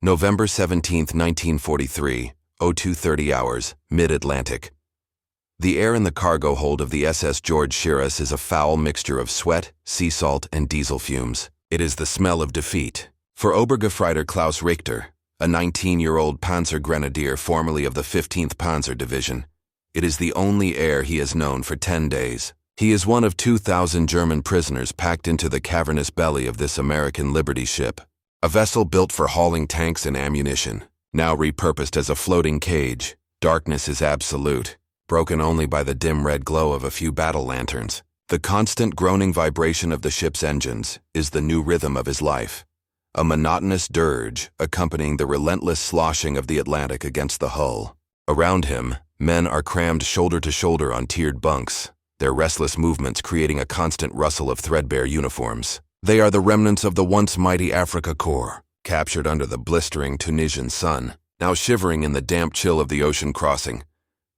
November 17, 1943, 02:30 hours, mid-Atlantic. The air in the cargo hold of the SS George Shiras is a foul mixture of sweat, sea salt, and diesel fumes. It is the smell of defeat. For Obergefreiter Klaus Richter, a 19-year-old Panzer Grenadier formerly of the 15th Panzer Division, it is the only air he has known for 10 days. He is one of 2,000 German prisoners packed into the cavernous belly of this American Liberty ship, a vessel built for hauling tanks and ammunition, now repurposed as a floating cage. Darkness is absolute, broken only by the dim red glow of a few battle lanterns. The constant groaning vibration of the ship's engines is the new rhythm of his life, a monotonous dirge accompanying the relentless sloshing of the Atlantic against the hull. Around him, men are crammed shoulder to shoulder on tiered bunks, their restless movements creating a constant rustle of threadbare uniforms. They are the remnants of the once mighty Afrika Korps, captured under the blistering Tunisian sun, now shivering in the damp chill of the ocean crossing.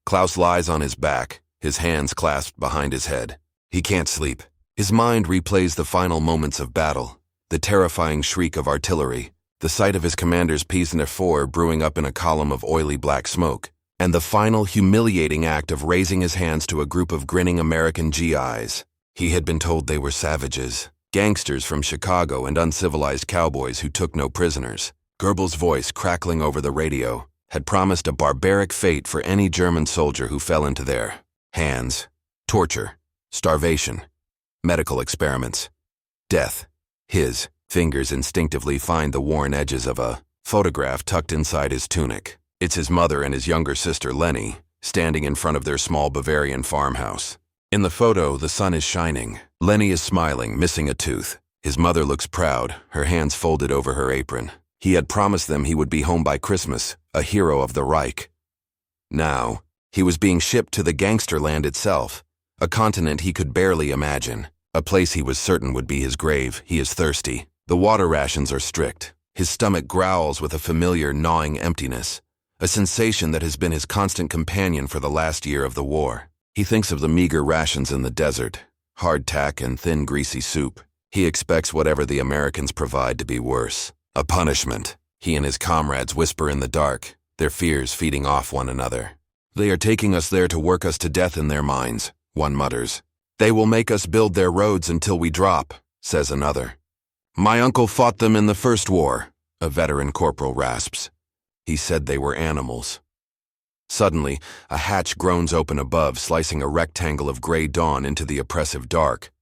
Klaus lies on his back, his hands clasped behind his head. He can't sleep. His mind replays the final moments of battle, the terrifying shriek of artillery, the sight of his commander's P-4 brewing up in a column of oily black smoke, and the final humiliating act of raising his hands to a group of grinning American GIs. He had been told they were savages, gangsters from Chicago and uncivilized cowboys who took no prisoners. Goebbels' voice crackling over the radio had promised a barbaric fate for any German soldier who fell into their hands. Torture, starvation, medical experiments, death. His fingers instinctively find the worn edges of a photograph tucked inside his tunic. It's his mother and his younger sister Leni, standing in front of their small Bavarian farmhouse. In the photo, the sun is shining. Leni is smiling, missing a tooth. His mother looks proud, her hands folded over her apron. He had promised them he would be home by Christmas, a hero of the Reich. Now, he was being shipped to the gangster land itself, a continent he could barely imagine, a place he was certain would be his grave. He is thirsty. The water rations are strict. His stomach growls with a familiar gnawing emptiness, a sensation that has been his constant companion for the last year of the war. He thinks of the meager rations in the desert, hardtack and thin greasy soup. He expects whatever the Americans provide to be worse. A punishment. He and his comrades whisper in the dark, their fears feeding off one another. They are taking us there to work us to death in their minds, one mutters. They will make us build their roads until we drop, says another. My uncle fought them in the First War, a veteran corporal rasps. He said they were animals. Suddenly, a hatch groans open above, slicing a rectangle of gray dawn into the oppressive dark.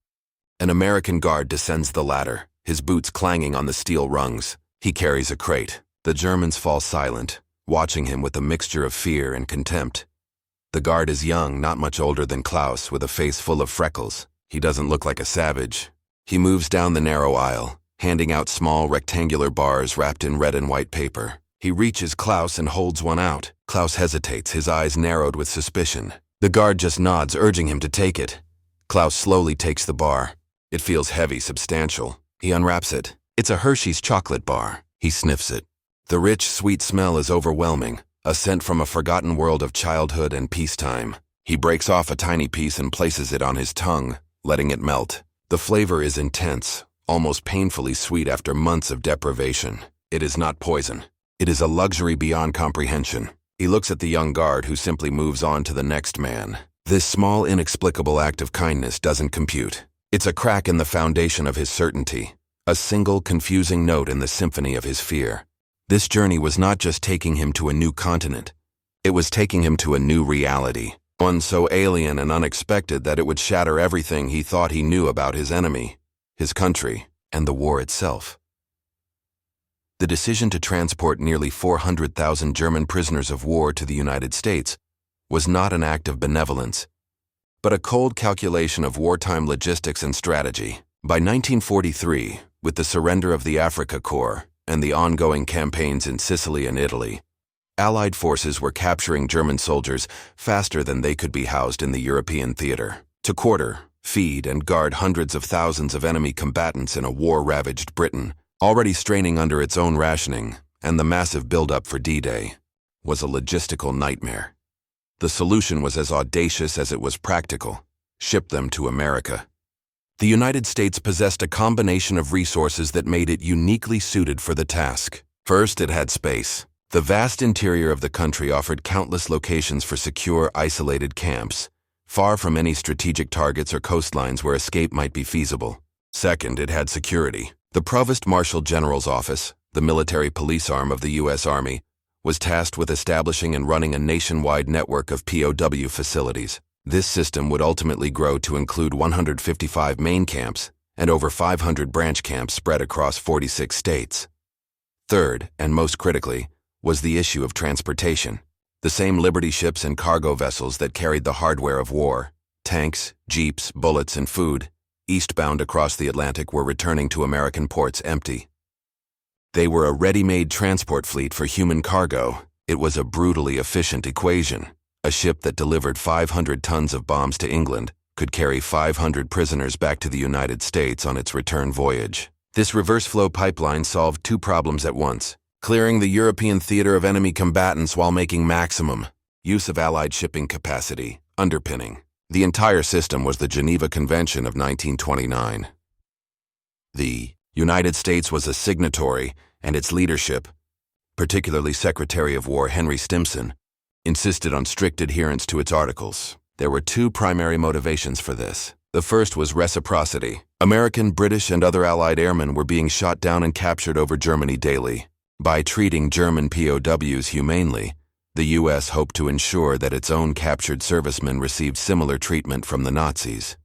An American guard descends the ladder, his boots clanging on the steel rungs. He carries a crate. The Germans fall silent, watching him with a mixture of fear and contempt. The guard is young, not much older than Klaus, with a face full of freckles. He doesn't look like a savage. He moves down the narrow aisle, handing out small rectangular bars wrapped in red and white paper. He reaches Klaus and holds one out. Klaus hesitates, his eyes narrowed with suspicion. The guard just nods, urging him to take it. Klaus slowly takes the bar. It feels heavy, substantial. He unwraps it. It's a Hershey's chocolate bar. He sniffs it. The rich, sweet smell is overwhelming, a scent from a forgotten world of childhood and peacetime. He breaks off a tiny piece and places it on his tongue, letting it melt. The flavor is intense, almost painfully sweet after months of deprivation. It is not poison. It is a luxury beyond comprehension. He looks at the young guard who simply moves on to the next man. This small, inexplicable act of kindness doesn't compute. It's a crack in the foundation of his certainty, a single confusing note in the symphony of his fear. This journey was not just taking him to a new continent. It was taking him to a new reality, one so alien and unexpected that it would shatter everything he thought he knew about his enemy, his country, and the war itself. The decision to transport nearly 400,000 German prisoners of war to the United States was not an act of benevolence, but a cold calculation of wartime logistics and strategy. By 1943, with the surrender of the Afrika Korps and the ongoing campaigns in Sicily and Italy, Allied forces were capturing German soldiers faster than they could be housed in the European theater. To quarter, feed, and guard hundreds of thousands of enemy combatants in a war-ravaged Britain, already straining under its own rationing, and the massive buildup for D-Day, was a logistical nightmare. The solution was as audacious as it was practical: ship them to America. The United States possessed a combination of resources that made it uniquely suited for the task. First, it had space. The vast interior of the country offered countless locations for secure, isolated camps, far from any strategic targets or coastlines where escape might be feasible. Second, it had security. The Provost Marshal General's Office, the military police arm of the U.S. Army, was tasked with establishing and running a nationwide network of POW facilities. This system would ultimately grow to include 155 main camps and over 500 branch camps spread across 46 states. Third, and most critically, was the issue of transportation. The same Liberty ships and cargo vessels that carried the hardware of war, tanks, jeeps, bullets, and food, eastbound across the Atlantic were returning to American ports empty. They were a ready-made transport fleet for human cargo. It was a brutally efficient equation. A ship that delivered 500 tons of bombs to England could carry 500 prisoners back to the United States on its return voyage. This reverse-flow pipeline solved two problems at once: clearing the European theater of enemy combatants while making maximum use of Allied shipping capacity. Underpinning the entire system was the Geneva Convention of 1929. The United States was a signatory, and its leadership, particularly Secretary of War Henry Stimson, insisted on strict adherence to its articles. There were two primary motivations for this. The first was reciprocity. American, British, and other Allied airmen were being shot down and captured over Germany daily. By treating German POWs humanely, the U.S. hoped to ensure that its own captured servicemen received similar treatment from the Nazis.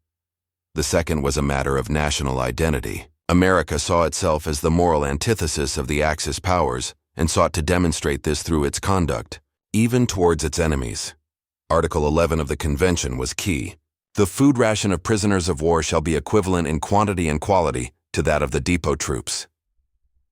The second was a matter of national identity. America saw itself as the moral antithesis of the Axis powers and sought to demonstrate this through its conduct, even towards its enemies. Article 11 of the Convention was key. The food ration of prisoners of war shall be equivalent in quantity and quality to that of the depot troops.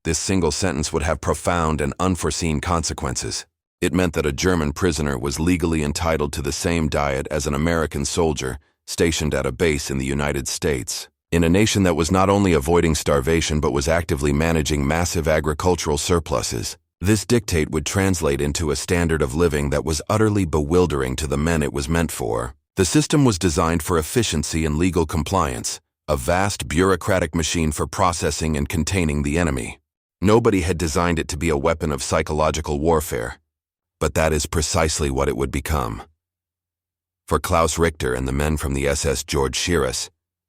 This single sentence would have profound and unforeseen consequences. It meant that a German prisoner was legally entitled to the same diet as an American soldier stationed at a base in the United States, in a nation that was not only avoiding starvation but was actively managing massive agricultural surpluses. This dictate would translate into a standard of living that was utterly bewildering to the men it was meant for. The system was designed for efficiency and legal compliance, a vast bureaucratic machine for processing and containing the enemy. Nobody had designed it to be a weapon of psychological warfare, but that is precisely what it would become. For Klaus Richter and the men from the SS George Shiras,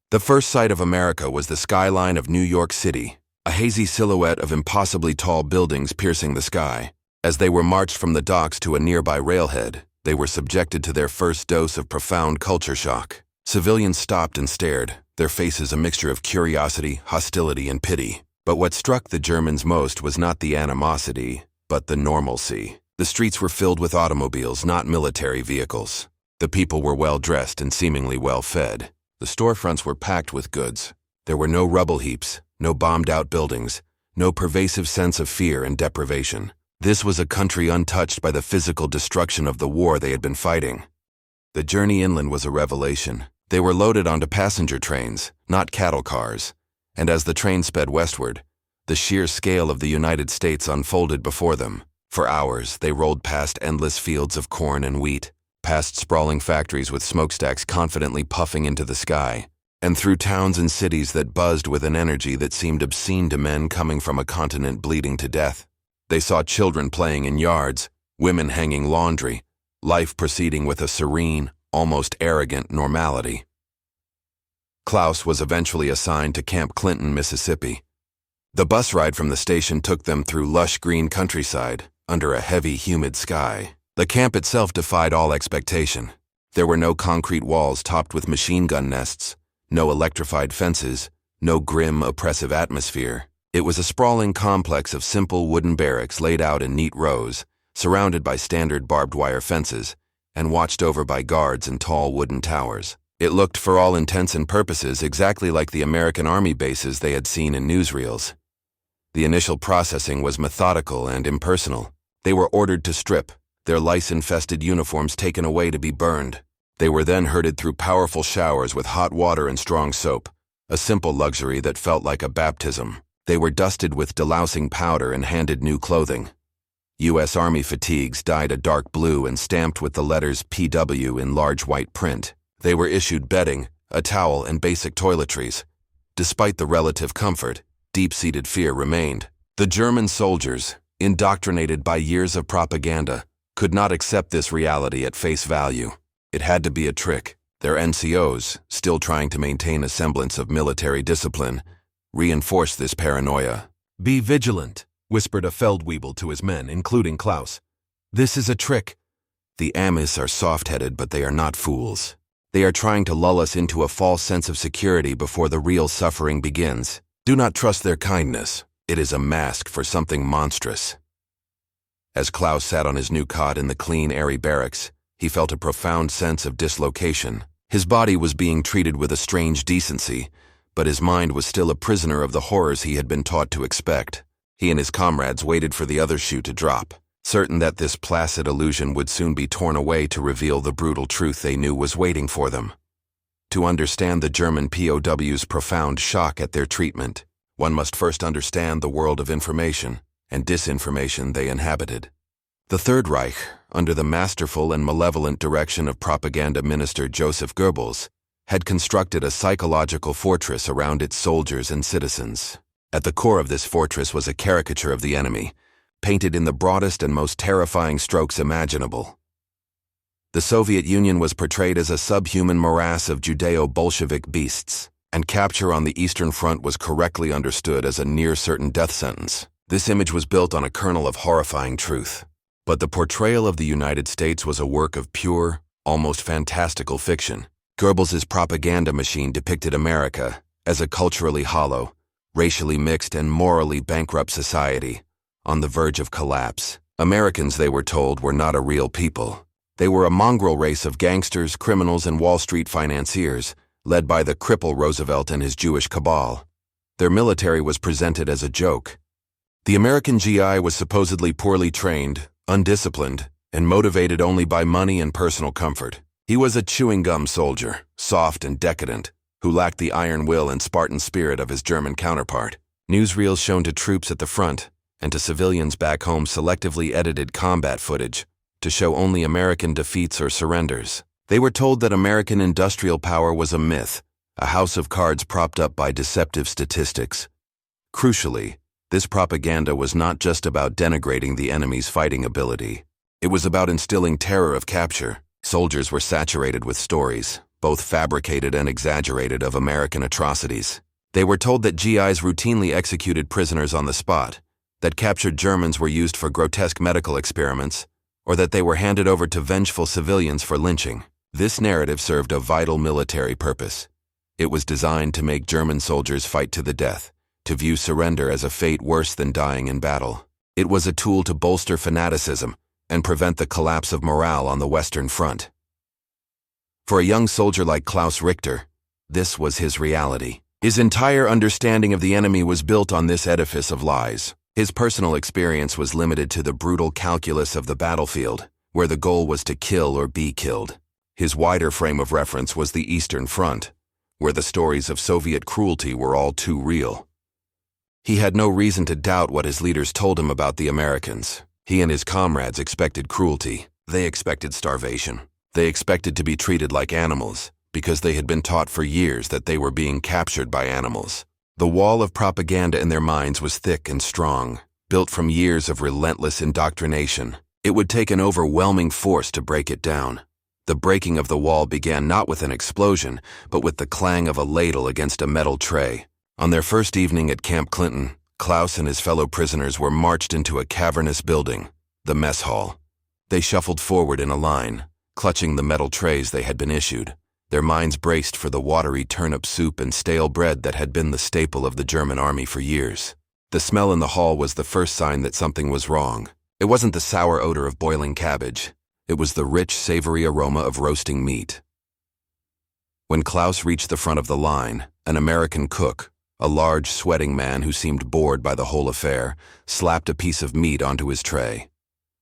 the first sight of America was the skyline of New York City, a hazy silhouette of impossibly tall buildings piercing the sky. As they were marched from the docks to a nearby railhead, they were subjected to their first dose of profound culture shock. Civilians stopped and stared, their faces a mixture of curiosity, hostility, and pity. But what struck the Germans most was not the animosity, but the normalcy. The streets were filled with automobiles, not military vehicles. The people were well-dressed and seemingly well-fed. The storefronts were packed with goods. There were no rubble heaps, no bombed-out buildings, no pervasive sense of fear and deprivation. This was a country untouched by the physical destruction of the war they had been fighting. The journey inland was a revelation. They were loaded onto passenger trains, not cattle cars, and as the train sped westward, the sheer scale of the United States unfolded before them. For hours, they rolled past endless fields of corn and wheat, past sprawling factories with smokestacks confidently puffing into the sky, and through towns and cities that buzzed with an energy that seemed obscene to men coming from a continent bleeding to death. They saw children playing in yards, women hanging laundry, life proceeding with a serene, almost arrogant normality. Klaus was eventually assigned to Camp Clinton, Mississippi. The bus ride from the station took them through lush green countryside, under a heavy, humid sky. The camp itself defied all expectation. There were no concrete walls topped with machine gun nests, no electrified fences, no grim, oppressive atmosphere. It was a sprawling complex of simple wooden barracks laid out in neat rows, surrounded by standard barbed wire fences, and watched over by guards and tall wooden towers. It looked, for all intents and purposes, exactly like the American Army bases they had seen in newsreels. The initial processing was methodical and impersonal. They were ordered to strip, their lice-infested uniforms taken away to be burned. They were then herded through powerful showers with hot water and strong soap, a simple luxury that felt like a baptism. They were dusted with delousing powder and handed new clothing. U.S. Army fatigues dyed a dark blue and stamped with the letters PW in large white print. They were issued bedding, a towel, and basic toiletries. Despite the relative comfort, deep-seated fear remained. The German soldiers, indoctrinated by years of propaganda, could not accept this reality at face value. It had to be a trick. Their NCOs, still trying to maintain a semblance of military discipline, reinforced this paranoia. "Be vigilant," whispered a Feldwebel to his men, including Klaus. "This is a trick. The Amis are soft-headed, but they are not fools. They are trying to lull us into a false sense of security before the real suffering begins. Do not trust their kindness. It is a mask for something monstrous." As Klaus sat on his new cot in the clean, airy barracks, he felt a profound sense of dislocation. His body was being treated with a strange decency, but his mind was still a prisoner of the horrors he had been taught to expect. He and his comrades waited for the other shoe to drop, certain that this placid illusion would soon be torn away to reveal the brutal truth they knew was waiting for them. To understand the German POWs' profound shock at their treatment, one must first understand the world of information and disinformation they inhabited. The Third Reich, under the masterful and malevolent direction of propaganda minister Joseph Goebbels, had constructed a psychological fortress around its soldiers and citizens. At the core of this fortress was a caricature of the enemy, painted in the broadest and most terrifying strokes imaginable. The Soviet Union was portrayed as a subhuman morass of Judeo-Bolshevik beasts, and capture on the Eastern Front was correctly understood as a near-certain death sentence. This image was built on a kernel of horrifying truth. But the portrayal of the United States was a work of pure, almost fantastical fiction. Goebbels' propaganda machine depicted America as a culturally hollow, racially mixed, and morally bankrupt society, on the verge of collapse. Americans, they were told, were not a real people. They were a mongrel race of gangsters, criminals, and Wall Street financiers, led by the cripple Roosevelt and his Jewish cabal. Their military was presented as a joke. The American GI was supposedly poorly trained, undisciplined, and motivated only by money and personal comfort. He was a chewing gum soldier, soft and decadent, who lacked the iron will and Spartan spirit of his German counterpart. Newsreels shown to troops at the front and to civilians back home selectively edited combat footage to show only American defeats or surrenders. They were told that American industrial power was a myth, a house of cards propped up by deceptive statistics. Crucially, this propaganda was not just about denigrating the enemy's fighting ability. It was about instilling terror of capture. Soldiers were saturated with stories, both fabricated and exaggerated, of American atrocities. They were told that GIs routinely executed prisoners on the spot, that captured Germans were used for grotesque medical experiments, or that they were handed over to vengeful civilians for lynching. This narrative served a vital military purpose. It was designed to make German soldiers fight to the death, to view surrender as a fate worse than dying in battle. It was a tool to bolster fanaticism and prevent the collapse of morale on the Western Front. For a young soldier like Klaus Richter, this was his reality. His entire understanding of the enemy was built on this edifice of lies. His personal experience was limited to the brutal calculus of the battlefield, where the goal was to kill or be killed. His wider frame of reference was the Eastern Front, where the stories of Soviet cruelty were all too real. He had no reason to doubt what his leaders told him about the Americans. He and his comrades expected cruelty. They expected starvation. They expected to be treated like animals, because they had been taught for years that they were being captured by animals. The wall of propaganda in their minds was thick and strong, built from years of relentless indoctrination. It would take an overwhelming force to break it down. The breaking of the wall began not with an explosion, but with the clang of a ladle against a metal tray. On their first evening at Camp Clinton, Klaus and his fellow prisoners were marched into a cavernous building, the mess hall. They shuffled forward in a line, clutching the metal trays they had been issued. Their minds braced for the watery turnip soup and stale bread that had been the staple of the German army for years. The smell in the hall was the first sign that something was wrong. It wasn't the sour odor of boiling cabbage. It was the rich, savory aroma of roasting meat. When Klaus reached the front of the line, an American cook, a large, sweating man who seemed bored by the whole affair, slapped a piece of meat onto his tray.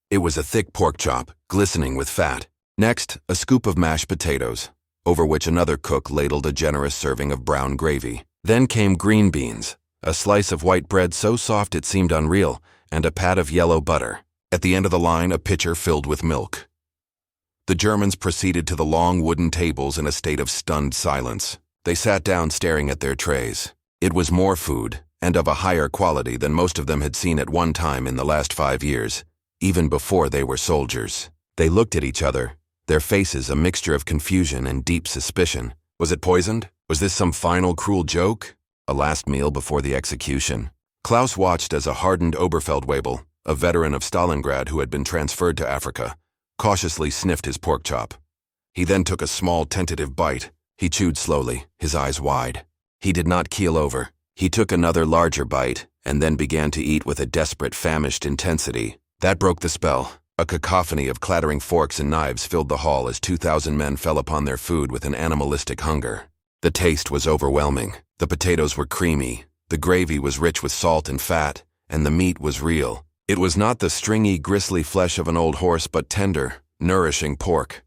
It was a thick pork chop, glistening with fat. Next, a scoop of mashed potatoes, over which another cook ladled a generous serving of brown gravy. Then came green beans, a slice of white bread so soft it seemed unreal, and a pat of yellow butter. At the end of the line, a pitcher filled with milk. The Germans proceeded to the long wooden tables in a state of stunned silence. They sat down staring at their trays. It was more food, and of a higher quality than most of them had seen at one time in the last 5 years, even before they were soldiers. They looked at each other, their faces a mixture of confusion and deep suspicion. Was it poisoned? Was this some final cruel joke? A last meal before the execution? Klaus watched as a hardened Oberfeldwebel, a veteran of Stalingrad who had been transferred to Africa, cautiously sniffed his pork chop. He then took a small, tentative bite. He chewed slowly, his eyes wide. He did not keel over. He took another larger bite, and then began to eat with a desperate, famished intensity. That broke the spell. A cacophony of clattering forks and knives filled the hall as 2,000 men fell upon their food with an animalistic hunger. The taste was overwhelming. The potatoes were creamy, the gravy was rich with salt and fat, and the meat was real. It was not the stringy, gristly flesh of an old horse, but tender, nourishing pork.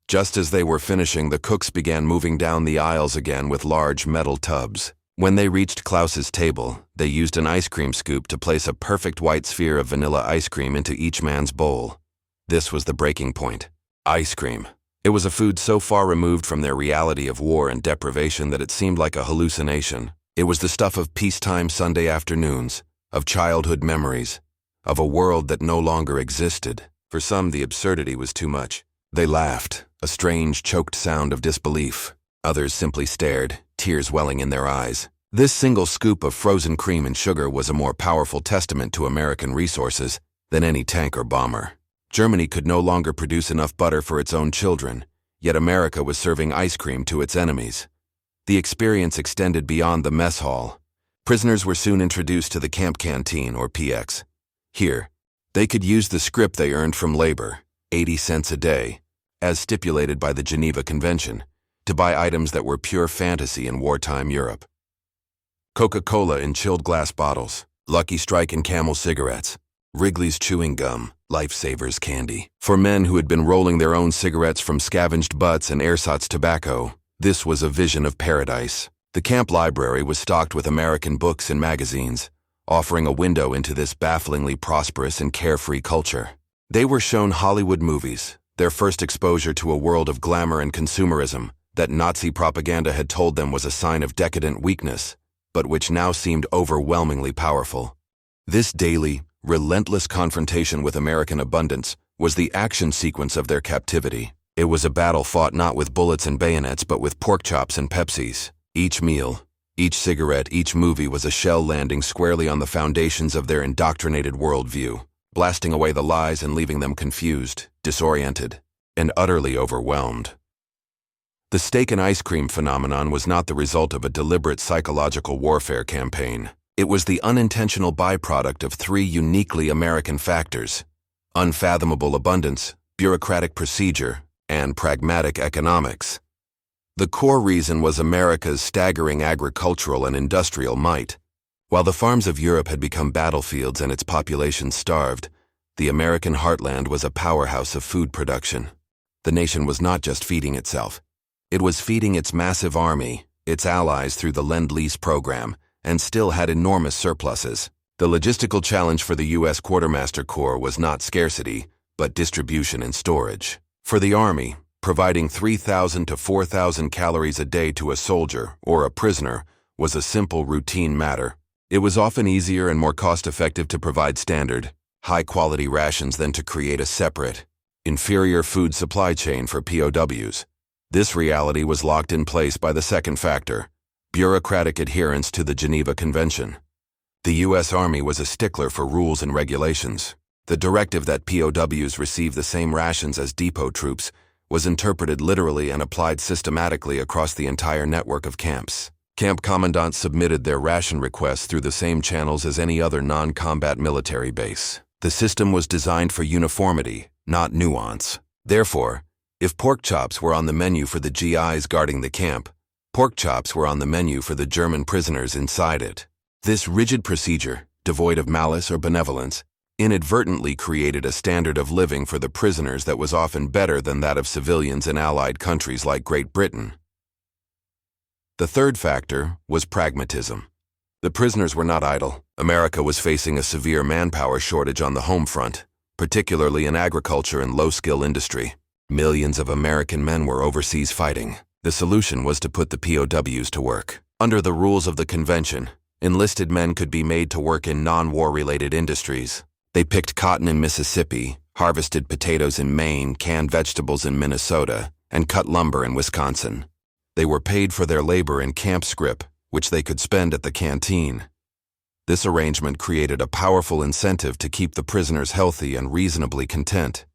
Just as they were finishing, the cooks began moving down the aisles again with large metal tubs. When they reached Klaus's table, they used an ice cream scoop to place a perfect white sphere of vanilla ice cream into each man's bowl. This was the breaking point. Ice cream. It was a food so far removed from their reality of war and deprivation that it seemed like a hallucination. It was the stuff of peacetime Sunday afternoons, of childhood memories, of a world that no longer existed. For some, the absurdity was too much. They laughed, a strange, choked sound of disbelief. Others simply stared, tears welling in their eyes. This single scoop of frozen cream and sugar was a more powerful testament to American resources than any tank or bomber. Germany could no longer produce enough butter for its own children, yet America was serving ice cream to its enemies. The experience extended beyond the mess hall. Prisoners were soon introduced to the camp canteen, or PX. Here, they could use the scrip they earned from labor, 80 cents a day, as stipulated by the Geneva Convention, to buy items that were pure fantasy in wartime Europe. Coca-Cola in chilled glass bottles, Lucky Strike and Camel cigarettes, Wrigley's chewing gum, Lifesavers candy. For men who had been rolling their own cigarettes from scavenged butts and ersatz tobacco, this was a vision of paradise. The camp library was stocked with American books and magazines, offering a window into this bafflingly prosperous and carefree culture. They were shown Hollywood movies, their first exposure to a world of glamour and consumerism that Nazi propaganda had told them was a sign of decadent weakness, but which now seemed overwhelmingly powerful. This daily, relentless confrontation with American abundance was the action sequence of their captivity. It was a battle fought not with bullets and bayonets, but with pork chops and Pepsis. Each meal, each cigarette, each movie was a shell landing squarely on the foundations of their indoctrinated worldview, blasting away the lies and leaving them confused, disoriented, and utterly overwhelmed. The steak and ice cream phenomenon was not the result of a deliberate psychological warfare campaign. It was the unintentional byproduct of three uniquely American factors: unfathomable abundance, bureaucratic procedure, and pragmatic economics. The core reason was America's staggering agricultural and industrial might. While the farms of Europe had become battlefields and its population starved, the American heartland was a powerhouse of food production. The nation was not just feeding itself. It was feeding its massive army, its allies through the Lend-Lease program, and still had enormous surpluses. The logistical challenge for the U.S. Quartermaster Corps was not scarcity, but distribution and storage. For the Army, providing 3,000 to 4,000 calories a day to a soldier or a prisoner was a simple routine matter. It was often easier and more cost-effective to provide standard, high-quality rations than to create a separate, inferior food supply chain for POWs. This reality was locked in place by the second factor: bureaucratic adherence to the Geneva Convention. The U.S. Army was a stickler for rules and regulations. The directive that POWs receive the same rations as depot troops was interpreted literally and applied systematically across the entire network of camps. Camp commandants submitted their ration requests through the same channels as any other non-combat military base. The system was designed for uniformity, not nuance. Therefore, if pork chops were on the menu for the GIs guarding the camp, pork chops were on the menu for the German prisoners inside it. This rigid procedure, devoid of malice or benevolence, inadvertently created a standard of living for the prisoners that was often better than that of civilians in allied countries like Great Britain. The third factor was pragmatism. The prisoners were not idle. America was facing a severe manpower shortage on the home front, particularly in agriculture and low-skill industry. Millions of American men were overseas fighting. The solution was to put the POWs to work. Under the rules of the convention, Enlisted men could be made to work in non-war-related industries. They picked cotton in Mississippi, harvested potatoes in Maine, canned vegetables in Minnesota, and cut lumber in Wisconsin. They were paid for their labor in camp scrip, which they could spend at the canteen. This arrangement created a powerful incentive to keep the prisoners healthy and reasonably content.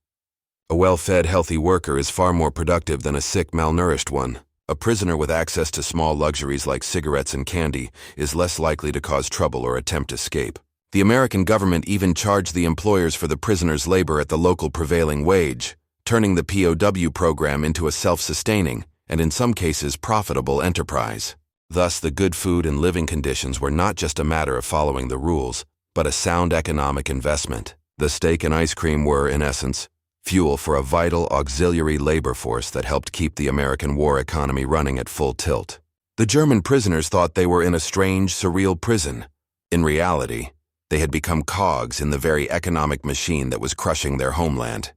A well-fed, healthy worker is far more productive than a sick, malnourished one. A prisoner with access to small luxuries like cigarettes and candy is less likely to cause trouble or attempt escape. The American government even charged the employers for the prisoners' labor at the local prevailing wage, turning the POW program into a self-sustaining, and in some cases profitable enterprise. Thus, the good food and living conditions were not just a matter of following the rules, but a sound economic investment. The steak and ice cream were, in essence, fuel for a vital auxiliary labor force that helped keep the American war economy running at full tilt. The German prisoners thought they were in a strange, surreal prison. In reality, they had become cogs in the very economic machine that was crushing their homeland.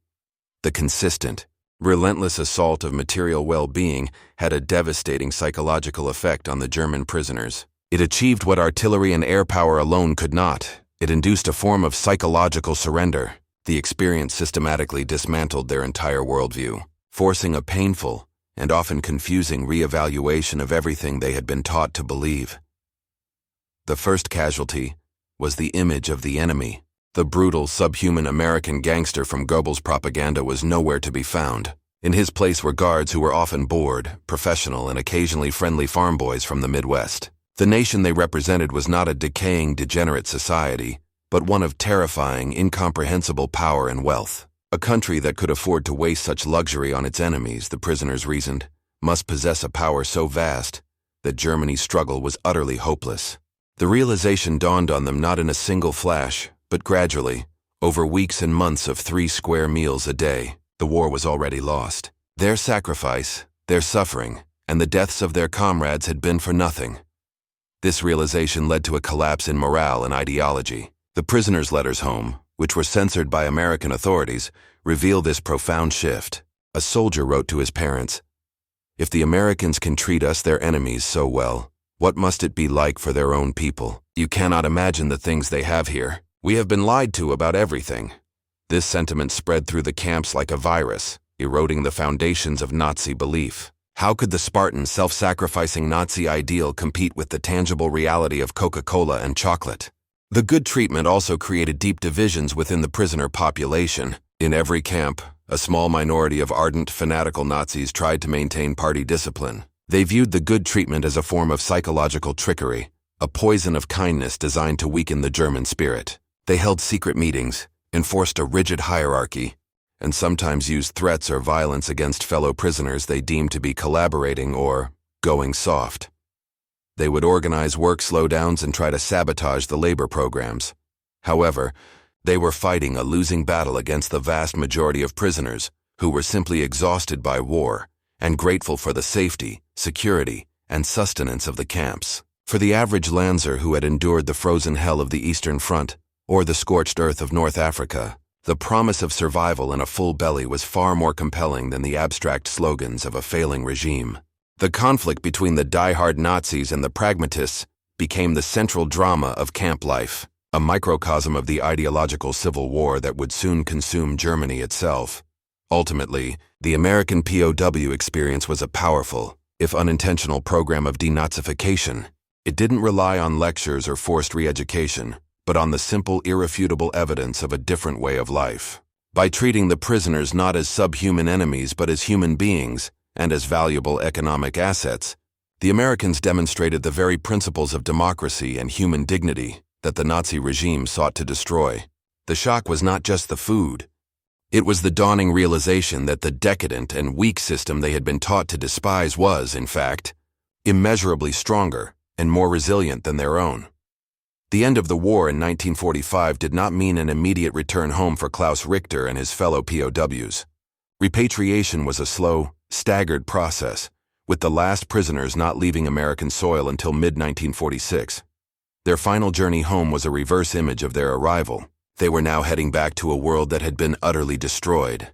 The consistent, relentless assault of material well-being had a devastating psychological effect on the German prisoners. It achieved what artillery and air power alone could not. It induced a form of psychological surrender. The experience systematically dismantled their entire worldview, forcing a painful and often confusing re-evaluation of everything they had been taught to believe. The first casualty was the image of the enemy. The brutal, subhuman American gangster from Goebbels' propaganda was nowhere to be found. In his place were guards who were often bored, professional, and occasionally friendly farm boys from the Midwest. The nation they represented was not a decaying, degenerate society, but one of terrifying, incomprehensible power and wealth. A country that could afford to waste such luxury on its enemies, the prisoners reasoned, must possess a power so vast that Germany's struggle was utterly hopeless. The realization dawned on them not in a single flash, but gradually, over weeks and months of 3 square meals a day. The war was already lost. Their sacrifice, their suffering, and the deaths of their comrades had been for nothing. This realization led to a collapse in morale and ideology. The prisoners' letters home, which were censored by American authorities, reveal this profound shift. A soldier wrote to his parents, "If the Americans can treat us, their enemies, so well, what must it be like for their own people? You cannot imagine the things they have here. We have been lied to about everything." This sentiment spread through the camps like a virus, eroding the foundations of Nazi belief. How could the Spartan, self-sacrificing Nazi ideal compete with the tangible reality of Coca-Cola and chocolate? The good treatment also created deep divisions within the prisoner population. In every camp, a small minority of ardent, fanatical Nazis tried to maintain party discipline. They viewed the good treatment as a form of psychological trickery, a poison of kindness designed to weaken the German spirit. They held secret meetings, enforced a rigid hierarchy, and sometimes used threats or violence against fellow prisoners they deemed to be collaborating or going soft. They would organize work slowdowns and try to sabotage the labor programs. However, they were fighting a losing battle against the vast majority of prisoners who were simply exhausted by war and grateful for the safety, security, and sustenance of the camps. For the average Lanzer who had endured the frozen hell of the Eastern Front or the scorched earth of North Africa, the promise of survival and a full belly was far more compelling than the abstract slogans of a failing regime. The conflict between the die-hard Nazis and the pragmatists became the central drama of camp life, a microcosm of the ideological civil war that would soon consume Germany itself. Ultimately, the American POW experience was a powerful, if unintentional, program of denazification. It didn't rely on lectures or forced re-education, but on the simple, irrefutable evidence of a different way of life. By treating the prisoners not as subhuman enemies but as human beings and as valuable economic assets, the Americans demonstrated the very principles of democracy and human dignity that the Nazi regime sought to destroy. The shock was not just the food. It was the dawning realization that the decadent and weak system they had been taught to despise was, in fact, immeasurably stronger and more resilient than their own. The end of the war in 1945 did not mean an immediate return home for Klaus Richter and his fellow POWs. Repatriation was a slow, staggered process, with the last prisoners not leaving American soil until mid-1946. Their final journey home was a reverse image of their arrival. They were now heading back to a world that had been utterly destroyed.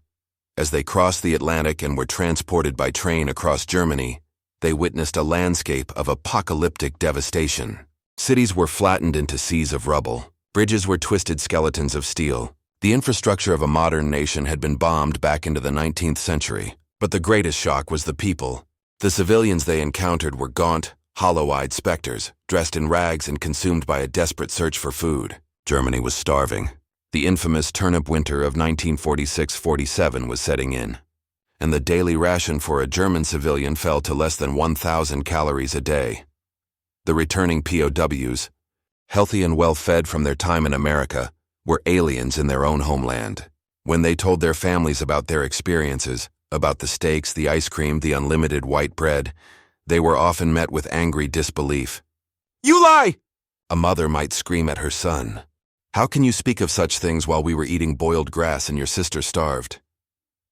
As they crossed the Atlantic and were transported by train across Germany, they witnessed a landscape of apocalyptic devastation. Cities were flattened into seas of rubble. Bridges were twisted skeletons of steel. The infrastructure of a modern nation had been bombed back into the 19th century. But the greatest shock was the people. The civilians they encountered were gaunt, hollow-eyed specters, dressed in rags and consumed by a desperate search for food. Germany was starving. The infamous turnip winter of 1946-47 was setting in, and the daily ration for a German civilian fell to less than 1,000 calories a day. The returning POWs, healthy and well-fed from their time in America, were aliens in their own homeland. When they told their families about their experiences, about the steaks, the ice cream, the unlimited white bread, they were often met with angry disbelief. "You lie!" a mother might scream at her son. "How can you speak of such things while we were eating boiled grass and your sister starved?"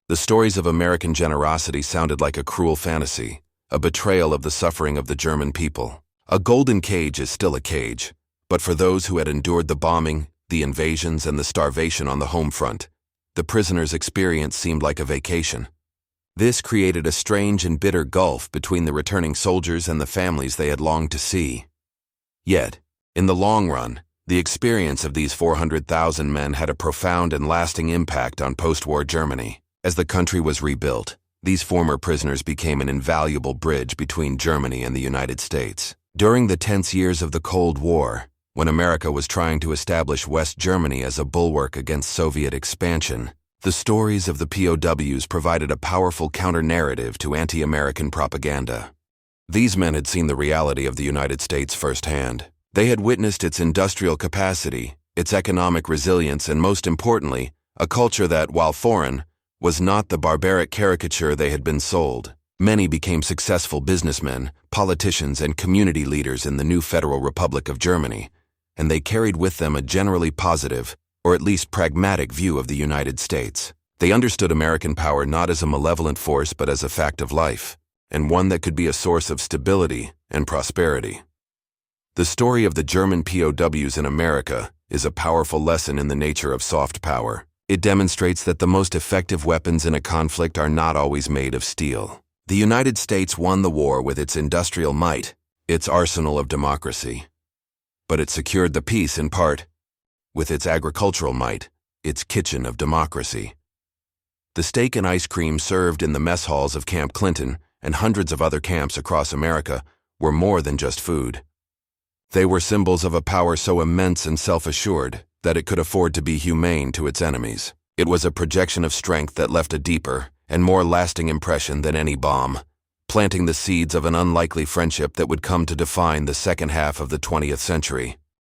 The stories of American generosity sounded like a cruel fantasy, a betrayal of the suffering of the German people. A golden cage is still a cage, but for those who had endured the bombing, the invasions, and the starvation on the home front, the prisoners' experience seemed like a vacation. This created a strange and bitter gulf between the returning soldiers and the families they had longed to see. Yet, in the long run, the experience of these 400,000 men had a profound and lasting impact on post-war Germany. As the country was rebuilt, these former prisoners became an invaluable bridge between Germany and the United States. During the tense years of the Cold War, when America was trying to establish West Germany as a bulwark against Soviet expansion, the stories of the POWs provided a powerful counter-narrative to anti-American propaganda. These men had seen the reality of the United States firsthand. They had witnessed its industrial capacity, its economic resilience, and most importantly, a culture that, while foreign, was not the barbaric caricature they had been sold. Many became successful businessmen, politicians, and community leaders in the new Federal Republic of Germany, and they carried with them a generally positive, or at least pragmatic view of the United States. They understood American power not as a malevolent force but as a fact of life, and one that could be a source of stability and prosperity. The story of the German POWs in America is a powerful lesson in the nature of soft power. It demonstrates that the most effective weapons in a conflict are not always made of steel. The United States won the war with its industrial might, its arsenal of democracy. But it secured the peace in part with its agricultural might, its kitchen of democracy. The steak and ice cream served in the mess halls of Camp Clinton and hundreds of other camps across America were more than just food. They were symbols of a power so immense and self-assured that it could afford to be humane to its enemies. It was a projection of strength that left a deeper and more lasting impression than any bomb, planting the seeds of an unlikely friendship that would come to define the second half of the 20th century.